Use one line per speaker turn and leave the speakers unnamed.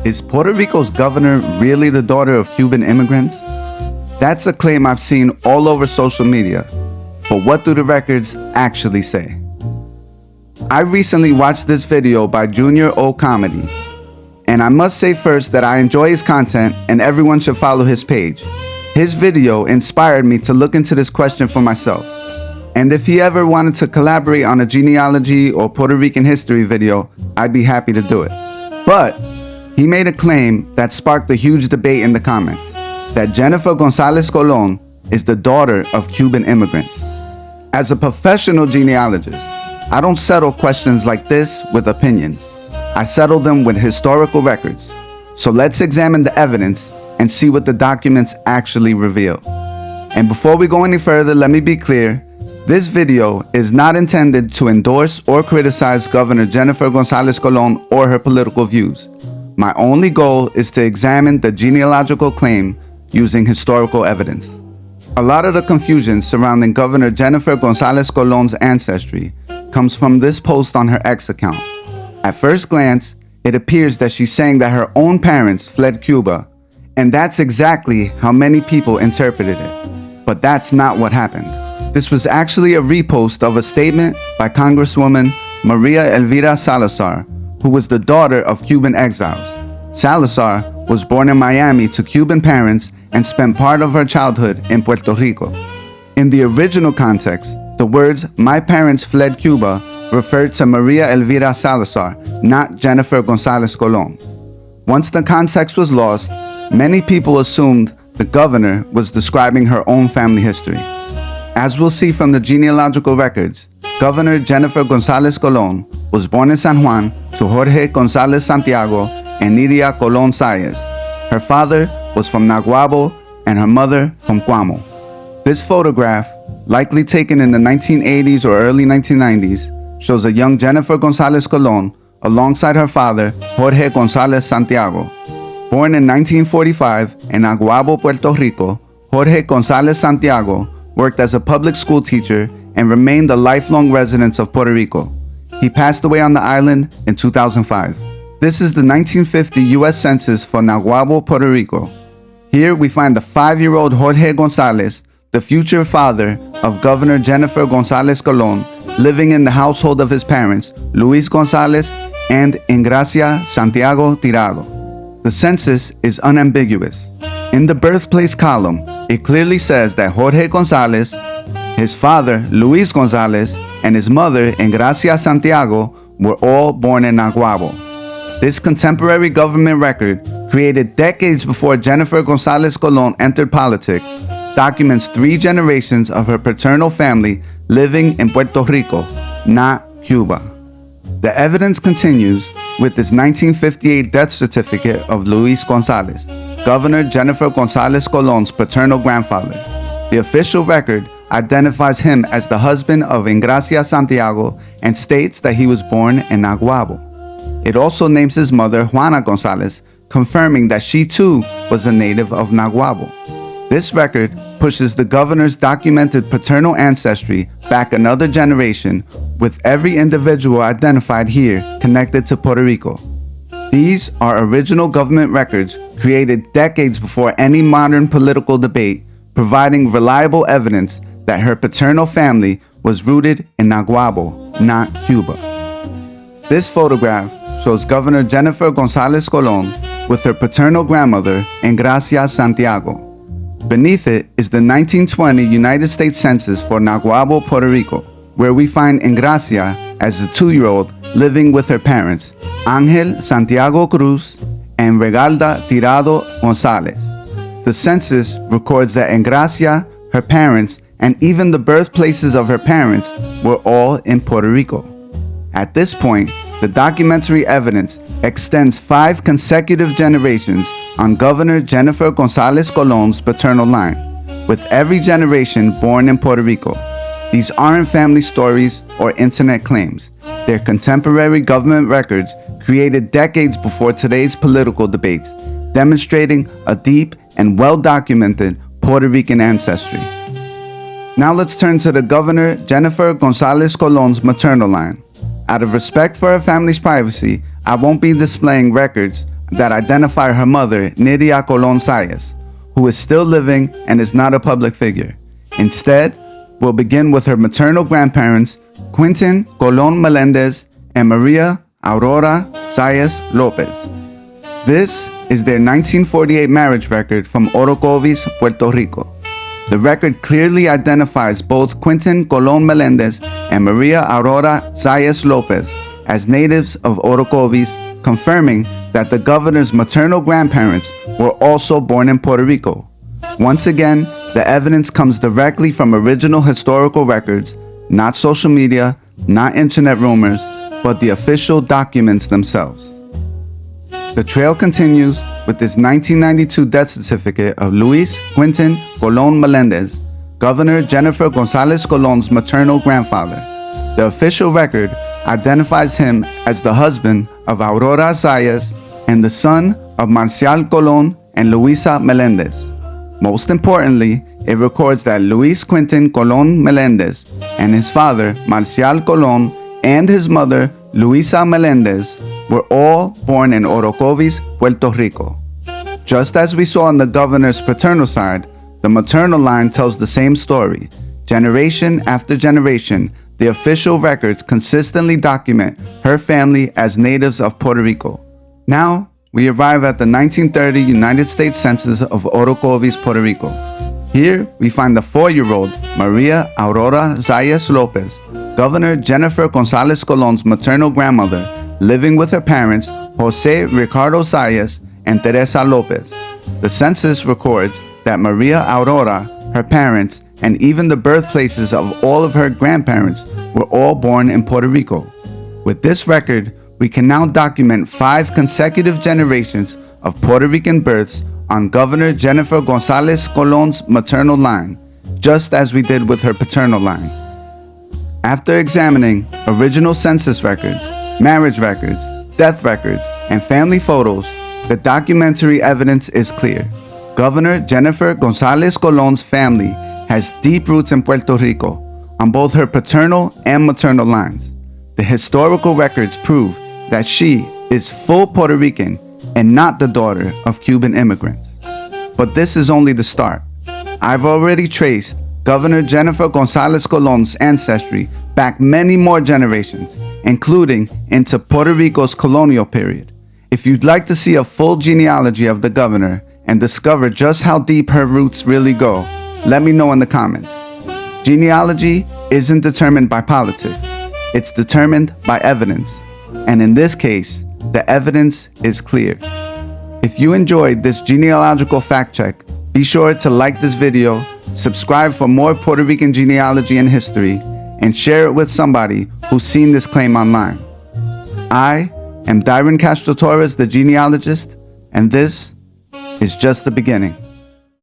Is Puerto Rico's governor really the daughter of Cuban immigrants? That's a claim I've seen all over social media, but what do the records actually say? I recently watched this video by Junior O Comedy, and I must say first that I enjoy his content and everyone should follow his page. His video inspired me to look into this question for myself, and if he ever wanted to collaborate on a genealogy or Puerto Rican history video, I'd be happy to do it. But he made a claim that sparked a huge debate in the comments, that Jenniffer González Colón is the daughter of Cuban immigrants. As a professional genealogist, I don't settle questions like this with opinions. I settle them with historical records. So let's examine the evidence and see what the documents actually reveal. And before we go any further, let me be clear. This video is not intended to endorse or criticize Governor Jenniffer González Colón or her political views. My only goal is to examine the genealogical claim using historical evidence. A lot of the confusion surrounding Governor Jenniffer González Colón's ancestry comes from this post on her X account. At first glance, it appears that she's saying that her own parents fled Cuba, and that's exactly how many people interpreted it. But that's not what happened. This was actually a repost of a statement by Congresswoman Maria Elvira Salazar, who was the daughter of Cuban exiles. Salazar was born in Miami to Cuban parents and spent part of her childhood in Puerto Rico. In the original context, the words "my parents fled Cuba" referred to Maria Elvira Salazar, not Jenniffer González Colón. Once the context was lost, many people assumed the governor was describing her own family history. As we'll see from the genealogical records, Governor Jenniffer González Colón was born in San Juan to Jorge González Santiago and Nidia Colón Sáez. Her father was from Naguabo and her mother from Cuamo. This photograph, likely taken in the 1980s or early 1990s, shows a young Jenniffer González Colón alongside her father, Jorge González Santiago. Born in 1945 in Naguabo, Puerto Rico, Jorge González Santiago worked as a public school teacher and remained a lifelong resident of Puerto Rico. He passed away on the island in 2005. This is the 1950 U.S. Census for Naguabo, Puerto Rico. Here we find the 5-year-old Jorge González, the future father of Governor Jenniffer González Colón, living in the household of his parents, Luis González and Ingracia Santiago Tirado. The census is unambiguous. In the birthplace column, it clearly says that Jorge González, his father, Luis González, and his mother, Ingracia Santiago, were all born in Naguabo. This contemporary government record, created decades before Jenniffer González Colón entered politics, documents 3 generations of her paternal family living in Puerto Rico, not Cuba. The evidence continues with this 1958 death certificate of Luis González, Governor Jenniffer González Colón's paternal grandfather. The official record identifies him as the husband of Ingracia Santiago and states that he was born in Naguabo. It also names his mother Juana González, confirming that she too was a native of Naguabo. This record pushes the governor's documented paternal ancestry back another generation, with every individual identified here connected to Puerto Rico. These are original government records created decades before any modern political debate, providing reliable evidence that her paternal family was rooted in Naguabo, not Cuba. This photograph shows Governor Jenniffer González Colón with her paternal grandmother, Ingracia Santiago. Beneath it is the 1920 United States Census for Naguabo, Puerto Rico, where we find Ingracia as a 2-year-old living with her parents, Ángel Santiago Cruz and Regalda Tirado González. The census records that Ingracia, her parents, and even the birthplaces of her parents were all in Puerto Rico. At this point, the documentary evidence extends 5 consecutive generations on Governor Jenniffer González Colón's paternal line, with every generation born in Puerto Rico. These aren't family stories or internet claims. They're contemporary government records created decades before today's political debates, demonstrating a deep and well-documented Puerto Rican ancestry. Now let's turn to the Governor Jenniffer González Colón's maternal line. Out of respect for her family's privacy, I won't be displaying records that identify her mother, Nidia Colón Zayas, who is still living and is not a public figure. Instead, we'll begin with her maternal grandparents, Quintin Colón Melendez and Maria Aurora Zayas Lopez. This is their 1948 marriage record from Orocovis, Puerto Rico. The record clearly identifies both Quintin Colón Melendez and Maria Aurora Zayas Lopez as natives of Orocovis, confirming that the governor's maternal grandparents were also born in Puerto Rico. Once again, the evidence comes directly from original historical records, not social media, not internet rumors, but the official documents themselves. The trail continues with this 1992 death certificate of Luis Quintin Colón Melendez, Governor Jenniffer González Colón's maternal grandfather. The official record identifies him as the husband of Aurora Zayas and the son of Marcial Colón and Luisa Melendez. Most importantly, it records that Luis Quintin Colón Melendez and his father, Marcial Colón, and his mother, Luisa Melendez, were all born in Orocovis, Puerto Rico. Just as we saw on the governor's paternal side, the maternal line tells the same story. Generation after generation, the official records consistently document her family as natives of Puerto Rico. Now, we arrive at the 1930 United States Census of Orocovis, Puerto Rico. Here, we find the 4-year-old Maria Aurora Zayas Lopez, Governor Jenniffer González Colón's maternal grandmother, living with her parents, José Ricardo Zayas and Teresa Lopez. The census records that Maria Aurora, her parents, and even the birthplaces of all of her grandparents were all born in Puerto Rico. With this record, we can now document 5 consecutive generations of Puerto Rican births on Governor Jenniffer González Colón's maternal line, just as we did with her paternal line. After examining original census records, marriage records, death records, and family photos, the documentary evidence is clear. Governor Jenniffer González Colón's family has deep roots in Puerto Rico on both her paternal and maternal lines. The historical records prove that she is full Puerto Rican and not the daughter of Cuban immigrants. But this is only the start. I've already traced Governor Jenniffer González Colón's ancestry back many more generations, including into Puerto Rico's colonial period. If you'd like to see a full genealogy of the governor and discover just how deep her roots really go, let me know in the comments. Genealogy isn't determined by politics. It's determined by evidence. And in this case, the evidence is clear. If you enjoyed this genealogical fact check, be sure to like this video, subscribe for more Puerto Rican genealogy and history, and share it with somebody who's seen this claim online. I am Dairen Castro Torres, the genealogist, and this is just the beginning.